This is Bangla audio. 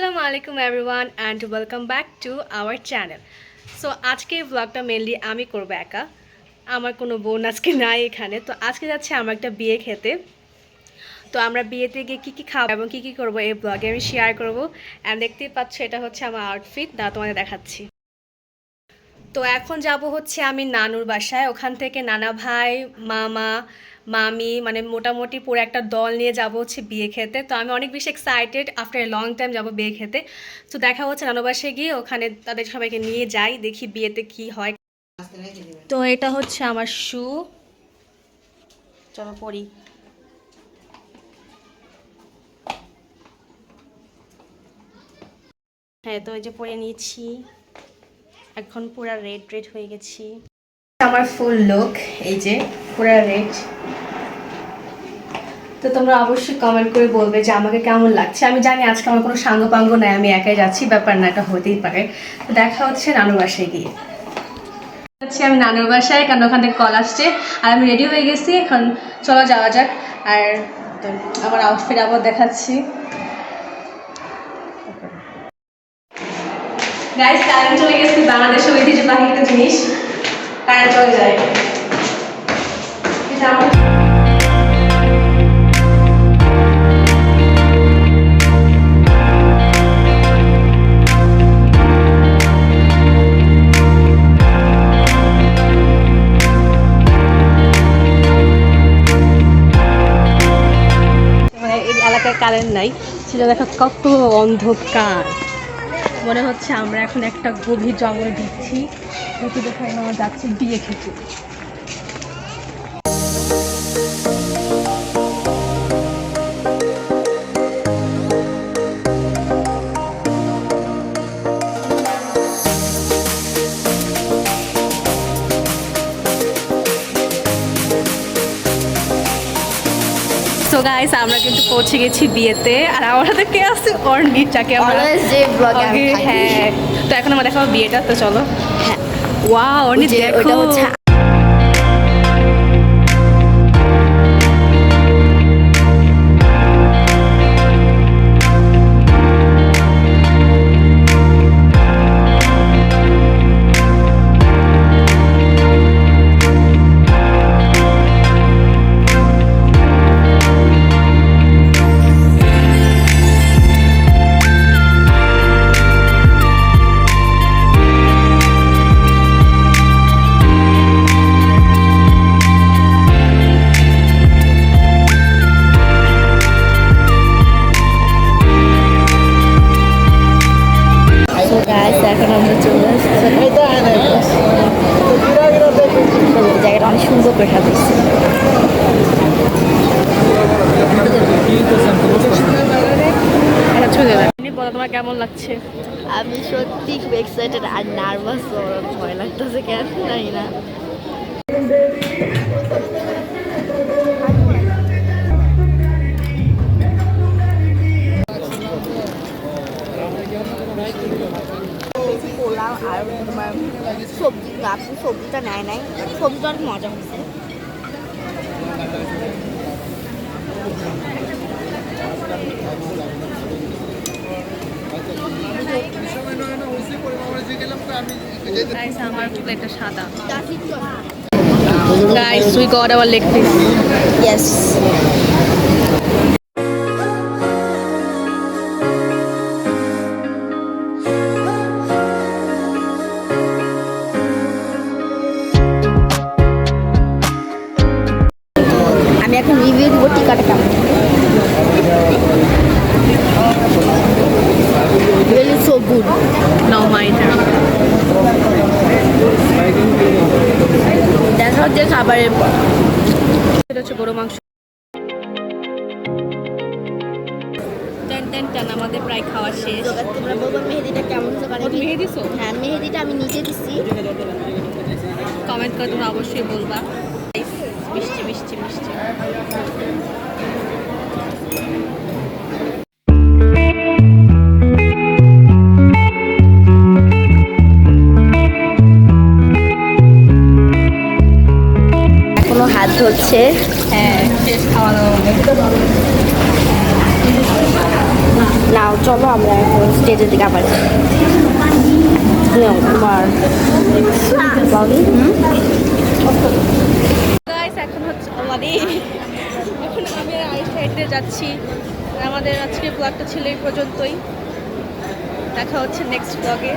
আসসালামু আলাইকুম everyone and welcome back to our channel. So আজকে ব্লগটা মেনলি আমি করবো একা, আমার কোনো বোন আজকে নাই এখানে। তো আজকে যাচ্ছে আমার একটা বিয়ে খেতে। তো আমরা বিয়েতে গিয়ে কী কী খাবো এবং কী কী করবো এই ব্লগে আমি শেয়ার করবো। অ্যান্ড দেখতেই পাচ্ছ এটা হচ্ছে আমার আউটফিট, তোমাদের দেখাচ্ছি। তো এখন যাব হচ্ছে আমি নানুর বাসায়, ওখান থেকে নানা ভাই, মামা, মামি, মানে মোটামুটি পুরো একটা দল নিয়ে যাব হচ্ছে বিয়ে খেতে। তো আমি অনেক বেশি excited, after a long time যাব বিয়ে খেতে। তো দেখা হচ্ছে নানু বাসায় গিয়ে, ওখানে তাদের সবাইকে নিয়ে যাই, দেখি বিয়েতে কি হয়। তো এটা হচ্ছে আমার শু, চলো পরি। হ্যাঁ, তো এই যে পরে নিয়েছি, এখন পুরা রেড রেড হয়ে গেছি। আমার ফুল লুক এই যে পুরা রেড। তো তোমরা অবশ্যই কমেন্ট করে বলবে যে আমাকে কেমন লাগছে। আমি জানি আজকে আমার কোনো সাঙ্গ পাঙ্গ নাই, আমি একাই যাচ্ছি, ব্যাপার না, এটা হতেই পারে। তো দেখা হচ্ছে নানুর বাসায় গিয়ে। আমি নানুর বাসায়, কারণ ওখান থেকে কল আসছে আর আমি রেডি হয়ে গেছি। এখন চলো যাওয়া যাক। আর আমার আউটফিট আবার দেখাচ্ছি। গাইস, কারেন্ট চলে গেছে, বাংলাদেশের ঐতিহ্যবাহী একটা জিনিস, কারেন্ট চলে যায়। কারেন্ট নাই, সেটা দেখা কত অন্ধকার। মনে হচ্ছে আমরা এখন একটা গভীর জঙ্গলে দিচ্ছি, দেখে আমরা যাচ্ছি বিয়ে খেতে। সো গাইস, আমরা কিন্তু পৌঁছে গেছি বিয়েতে, আর আমাদের কে আছে অর্ণি, যাকে আমরা হ্যাঁ। তো এখন আমরা দেখাবো বিয়েটা, তো চলো। হ্যাঁ, ওয়াও অর্ণি দেখো। এখন আমরা চলে আসছি, জায়গাটা অনেক সুন্দর করে সাজাইছে। তোমার কেমন লাগছে? আমি সত্যি খুব এক্সাইটেড আর নার্ভাস, ভয় লাগতেছে কেন জানি না। পোলাও আর তোমার সবজি, আপনি সবজিটা নেয় নাই, সবজিটা অনেক মজা হয়েছে। আমার প্লেটটা সাদা। Guys, we got our leg piece. Yes. আমি এখন রিভিউ দিব টিকাটা কেমন। Really so good. No mind her. দেখা হচ্ছে খাবারের পর। এটা হচ্ছে গরু মাংস। আমাদের প্রায় খাওয়া শেষ। তোমরা বলবো মেহেদিটা কেমন হতে পারে। মেহেদি দিছো? হ্যাঁ, মেহেদিটা আমি নিজে দিচ্ছি। কমেন্ট করে তোমরা অবশ্যই বলবা। মিষ্টি মিষ্টি মিষ্টি। এখনো হাত ধরছে। হ্যাঁ, শেষ খাওয়া দাওয়া। নাও চলো আমরা এখন স্টেজের দিকে আবার যাই। তোমার গাইস এখন হচ্ছে এখন আমি আর আয়েশা হেঁটে যাচ্ছি। আমাদের আজকের ব্লগটা ছিল এই পর্যন্তই। দেখা হচ্ছে নেক্সট ব্লগে।